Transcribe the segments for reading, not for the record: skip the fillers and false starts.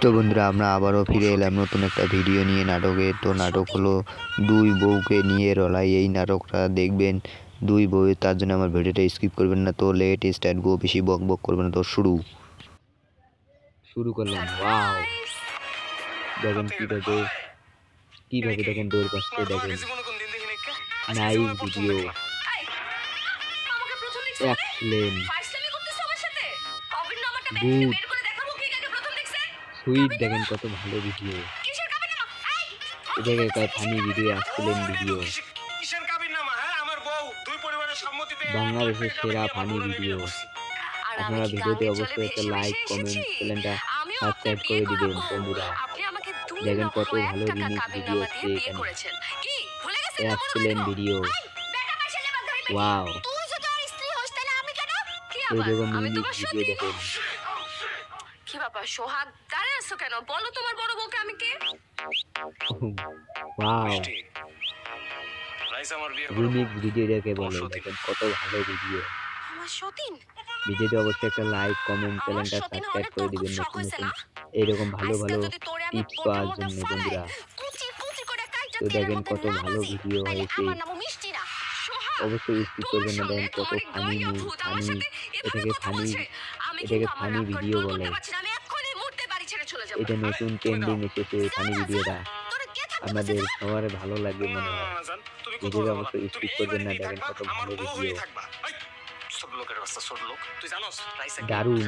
তো বন্ধুরা আমরা আবারও ফিরে এলাম নতুন একটা ভিডিও নিয়ে নাটকে। তো নাটক হলো দুই বউকে নিয়ে লড়াই। এই নাটকটা দেখবেন দুই বউ, তার জন্য আমার ভিডিওটা স্কিপ করবেন না। তো লেট স্টার্ট গো, বেশি বক বক করবেন না। তো শুরু করলাম। ওয়াও, দেখেন কিভাবে দেখেন দৌড় পাচ্ছে, দেখেন nice video, excellent, good, sweet, দেখেন কত ভালো ভিডিও, এটাকে কয় ফানি ভিডিও, এক্সেলেন্ট ভিডিও, বাংলাদেশের সেরা ফানি ভিডিও। আপনারা ভিডিওতে অবশ্যই একটা লাইক, কমেন্ট, চ্যানেলটা সাবস্ক্রাইব করে দিবেন বন্ধুরা। দেখেন কত ভালো রিমিক্স ভিডিও হচ্ছে এখানে, এক্সেলেন্ট ভিডিও, ওয়াও। এই দেখুন মিউজিক ভিডিও দেখেন। কি ব্যাপার সোহাগ, দাঁড়িয়ে আছো কেন? বলো তোমার বড় বউকে আমি কে? ওয়াও, রিমিক্স ভিডিও দেখে বলে, দেখেন কত ভালো ভিডিও। আমার সতীন ভিডিওতে অবশ্যই একটা লাইক, কমেন্ট, চ্যানেলটা সাবস্ক্রাইব করে দিবেন নতুন নতুন এইরকম ভালো ভালো টিপস পাওয়ার জন্য বন্ধুরা। তো দেখেন কত ভালো ভিডিও হয়েছে, অবশ্যই স্কিপ করবেন না। দেখেন কত ফানি, এটাকে ফানি ভিডিও বলে। এটা নতুন ট্রেন্ডিং এসেছে ফানি ভিডিওটা, আপনাদের সবার ভালো লাগবে মনে হয়। ভিডিওটা অবশ্যই স্কিপ করবেন না। দেখেন কত ভালো ভিডিও, দারুণ,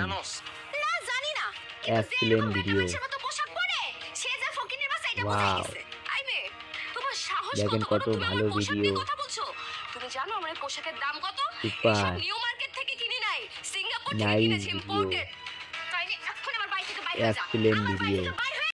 এক্সেলেন্ট ভিডিও, ওয়াও। দেখেন কত ভালো ভিডিও, তুমি জানো আমার পোশাকের দাম কত? সুপার, নিউ মার্কেট থেকে কিনে নাই, সিঙ্গাপুর থেকে নাইস কিনেছি ভিডিও, ইম্পোর্টেড। তাই এখন আমার বাড়ি থেকে বাইরে যা। Excellent video.